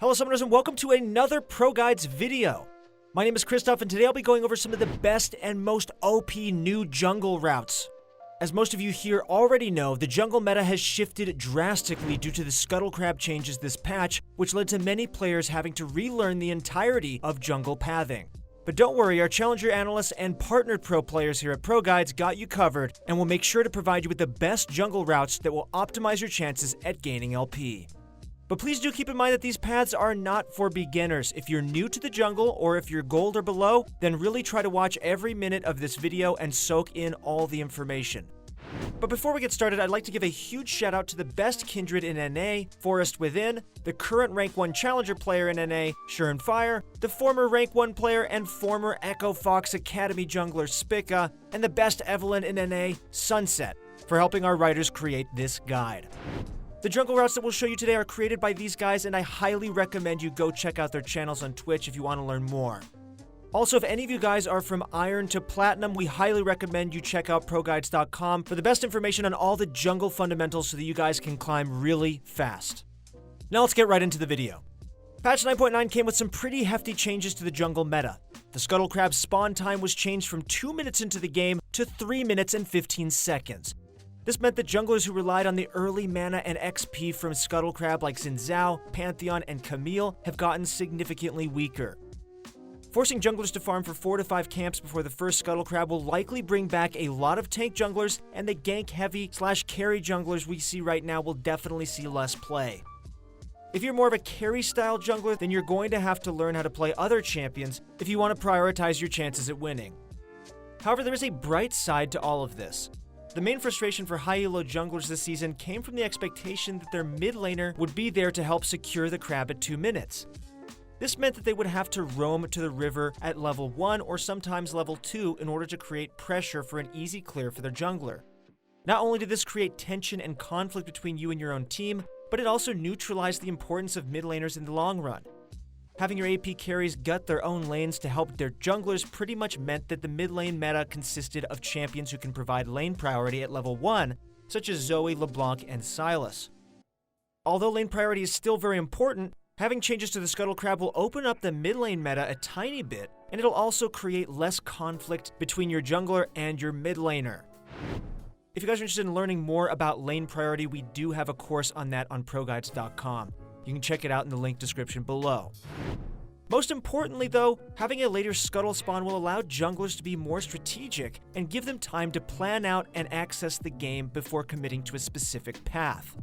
Hello summoners and welcome to another Pro Guides video. My name is Christoph and today I'll be going over some of the best and most OP new jungle routes. As most of you here already know, the jungle meta has shifted drastically due to the Scuttle Crab changes this patch, which led to many players having to relearn the entirety of jungle pathing. But don't worry, our Challenger analysts and partnered pro players here at Pro Guides got you covered and will make sure to provide you with the best jungle routes that will optimize your chances at gaining LP. But please do keep in mind that these paths are not for beginners. If you're new to the jungle or if you're gold or below, then really try to watch every minute of this video and soak in all the information. But before we get started, I'd like to give a huge shout out to the best Kindred in NA, Forest Within, the current Rank 1 Challenger player in NA, Surenfire, the former Rank 1 player and former Echo Fox Academy jungler Spica, and the best Evelynn in NA, Sunset, for helping our writers create this guide. The jungle routes that we'll show you today are created by these guys, and I highly recommend you go check out their channels on Twitch if you want to learn more. Also, if any of you guys are from Iron to Platinum, we highly recommend you check out ProGuides.com for the best information on all the jungle fundamentals so that you guys can climb really fast. Now let's get right into the video. Patch 9.9 came with some pretty hefty changes to the jungle meta. The Scuttle Crab spawn time was changed from 2 minutes into the game to 3 minutes and 15 seconds. This meant that junglers who relied on the early mana and XP from Scuttle Crab like Xin Zhao, Pantheon, and Camille have gotten significantly weaker. Forcing junglers to farm for 4 to 5 camps before the first Scuttle Crab will likely bring back a lot of tank junglers, and the gank heavy / carry junglers we see right now will definitely see less play. If you're more of a carry style jungler, then you're going to have to learn how to play other champions if you want to prioritize your chances at winning. However, there is a bright side to all of this. The main frustration for high elo junglers this season came from the expectation that their mid laner would be there to help secure the crab at 2 minutes. This meant that they would have to roam to the river at level 1 or sometimes level 2 in order to create pressure for an easy clear for their jungler. Not only did this create tension and conflict between you and your own team, but it also neutralized the importance of mid laners in the long run. Having your AP carries gut their own lanes to help their junglers pretty much meant that the mid lane meta consisted of champions who can provide lane priority at level 1, such as Zoe, LeBlanc, and Sylas. Although lane priority is still very important, having changes to the Scuttle Crab will open up the mid lane meta a tiny bit, and it'll also create less conflict between your jungler and your mid laner. If you guys are interested in learning more about lane priority, we do have a course on that on ProGuides.com. You can check it out in the link description below. Most importantly though, having a later Scuttle spawn will allow junglers to be more strategic and give them time to plan out and access the game before committing to a specific path.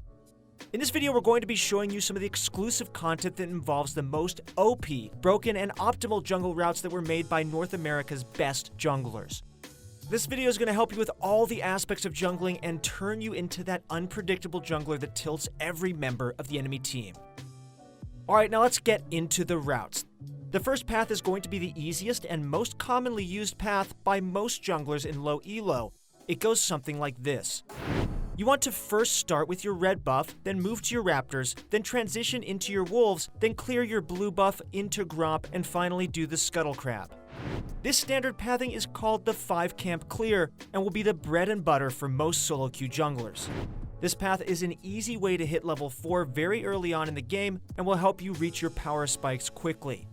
In this video, we're going to be showing you some of the exclusive content that involves the most OP, broken, and optimal jungle routes that were made by North America's best junglers. This video is going to help you with all the aspects of jungling and turn you into that unpredictable jungler that tilts every member of the enemy team. Alright, now let's get into the routes. The first path is going to be the easiest and most commonly used path by most junglers in low elo. It goes something like this. You want to first start with your red buff, then move to your raptors, then transition into your wolves, then clear your blue buff into Gromp, and finally do the Scuttle Crab. This standard pathing is called the 5 camp clear and will be the bread and butter for most solo queue junglers. This path is an easy way to hit level 4 very early on in the game and will help you reach your power spikes quickly.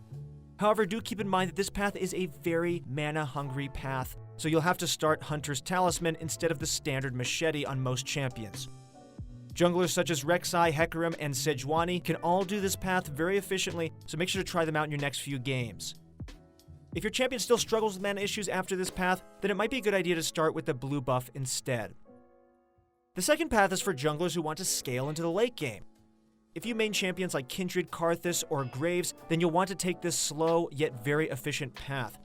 However, do keep in mind that this path is a very mana-hungry path, so you'll have to start Hunter's Talisman instead of the standard Machete on most champions. Junglers such as Rek'Sai, Hecarim, and Sejuani can all do this path very efficiently, so make sure to try them out in your next few games. If your champion still struggles with mana issues after this path, then it might be a good idea to start with the blue buff instead. The second path is for junglers who want to scale into the late game. If you main champions like Kindred, Karthus, or Graves, then you'll want to take this slow yet very efficient path.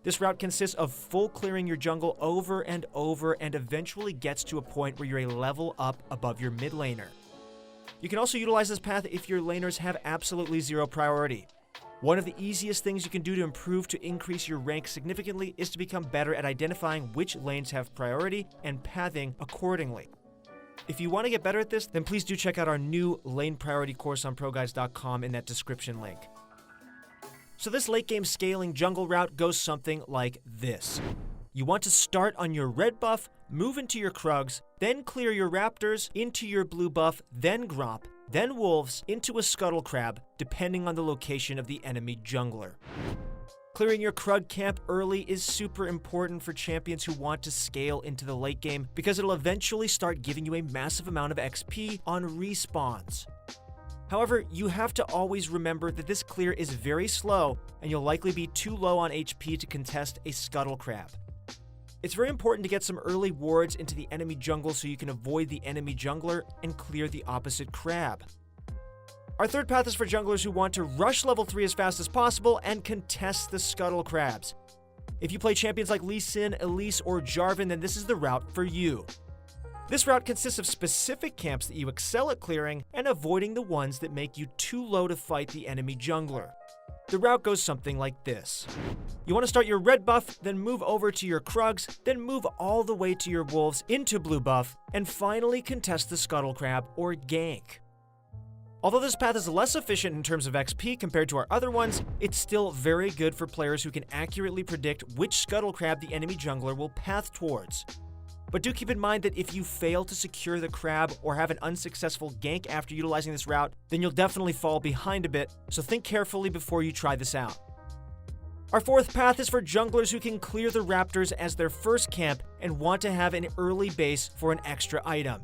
This route consists of full clearing your jungle over and over and eventually gets to a point where you're a level up above your mid laner. You can also utilize this path if your laners have absolutely zero priority. One of the easiest things you can do to improve to increase your rank significantly is to become better at identifying which lanes have priority and pathing accordingly. If you want to get better at this, then please do check out our new lane priority course on ProGuides.com in that description link. So this late game scaling jungle route goes something like this. You want to start on your red buff, move into your Krugs, then clear your Raptors, into your blue buff, then Gromp, then wolves into a scuttle crab, depending on the location of the enemy jungler. Clearing your Krug camp early is super important for champions who want to scale into the late game because it'll eventually start giving you a massive amount of XP on respawns. However, you have to always remember that this clear is very slow and you'll likely be too low on HP to contest a scuttle crab. It's very important to get some early wards into the enemy jungle so you can avoid the enemy jungler and clear the opposite crab. Our third path is for junglers who want to rush level 3 as fast as possible and contest the scuttle crabs. If you play champions like Lee Sin, Elise, or Jarvan, then this is the route for you. This route consists of specific camps that you excel at clearing and avoiding the ones that make you too low to fight the enemy jungler. The route goes something like this. You want to start your red buff, then move over to your Krugs, then move all the way to your wolves into blue buff, and finally contest the scuttle crab or gank. Although this path is less efficient in terms of XP compared to our other ones, it's still very good for players who can accurately predict which scuttle crab the enemy jungler will path towards. But do keep in mind that if you fail to secure the crab or have an unsuccessful gank after utilizing this route, then you'll definitely fall behind a bit, so think carefully before you try this out. Our fourth path is for junglers who can clear the raptors as their first camp and want to have an early base for an extra item.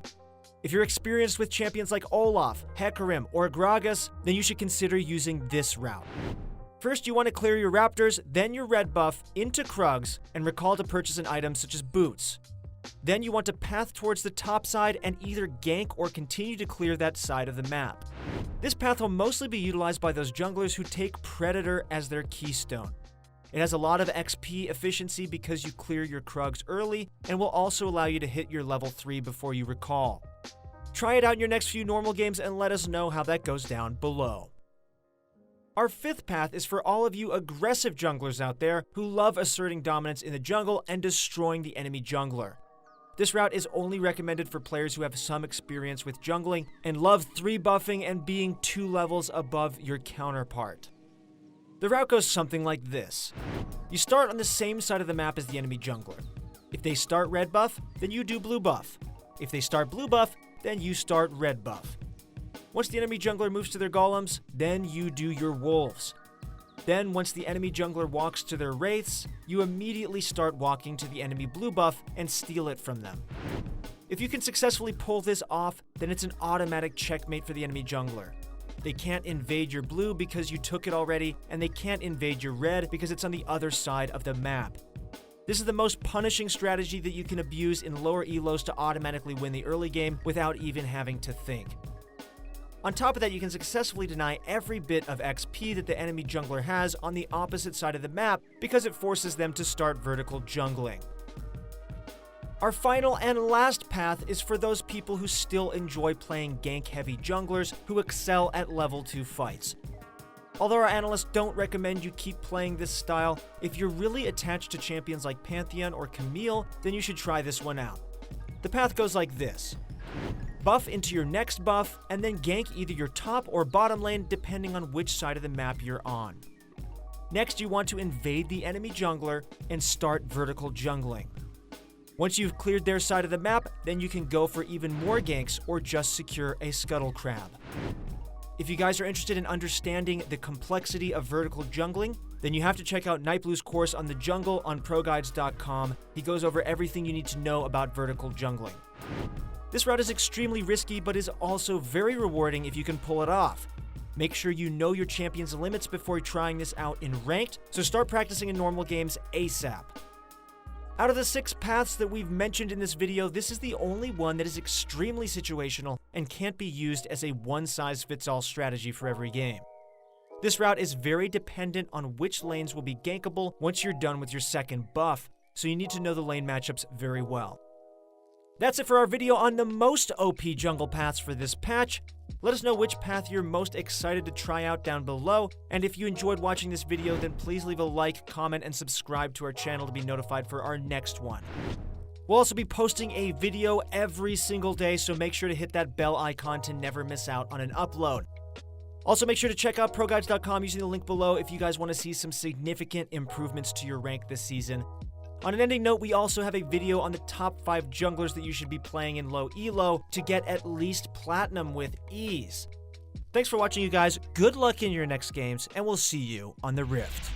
If you're experienced with champions like Olaf, Hecarim, or Gragas, then you should consider using this route. First, you want to clear your raptors, then your red buff into Krugs, and recall to purchase an item such as boots. Then you want to path towards the top side and either gank or continue to clear that side of the map. This path will mostly be utilized by those junglers who take Predator as their keystone. It has a lot of XP efficiency because you clear your Krugs early and will also allow you to hit your level 3 before you recall. Try it out in your next few normal games and let us know how that goes down below. Our fifth path is for all of you aggressive junglers out there who love asserting dominance in the jungle and destroying the enemy jungler. This route is only recommended for players who have some experience with jungling and love 3-buffing and being 2 levels above your counterpart. The route goes something like this. You start on the same side of the map as the enemy jungler. If they start red buff, then you do blue buff. If they start blue buff, then you start red buff. Once the enemy jungler moves to their golems, then you do your wolves. Then, once the enemy jungler walks to their wraiths, you immediately start walking to the enemy blue buff and steal it from them. If you can successfully pull this off, then it's an automatic checkmate for the enemy jungler. They can't invade your blue because you took it already, and they can't invade your red because it's on the other side of the map. This is the most punishing strategy that you can abuse in lower elos to automatically win the early game without even having to think. On top of that, you can successfully deny every bit of XP that the enemy jungler has on the opposite side of the map because it forces them to start vertical jungling. Our final and last path is for those people who still enjoy playing gank-heavy junglers who excel at level 2 fights. Although our analysts don't recommend you keep playing this style, if you're really attached to champions like Pantheon or Camille, then you should try this one out. The path goes like this. Buff into your next buff, and then gank either your top or bottom lane depending on which side of the map you're on. Next, you want to invade the enemy jungler and start vertical jungling. Once you've cleared their side of the map, then you can go for even more ganks or just secure a scuttle crab. If you guys are interested in understanding the complexity of vertical jungling, then you have to check out Nightblue's course on the jungle on ProGuides.com. He goes over everything you need to know about vertical jungling. This route is extremely risky, but is also very rewarding if you can pull it off. Make sure you know your champion's limits before trying this out in ranked, so start practicing in normal games ASAP. Out of the 6 paths that we've mentioned in this video, this is the only one that is extremely situational and can't be used as a one-size-fits-all strategy for every game. This route is very dependent on which lanes will be gankable once you're done with your second buff, so you need to know the lane matchups very well. That's it for our video on the most OP jungle paths for this patch. Let us know which path you're most excited to try out down below, and if you enjoyed watching this video, then please leave a like, comment, and subscribe to our channel to be notified for our next one. We'll also be posting a video every single day, so make sure to hit that bell icon to never miss out on an upload. Also, make sure to check out ProGuides.com using the link below if you guys want to see some significant improvements to your rank this season. On an ending note, we also have a video on the top 5 junglers that you should be playing in low elo to get at least platinum with ease. Thanks for watching, you guys. Good luck in your next games, and we'll see you on the Rift.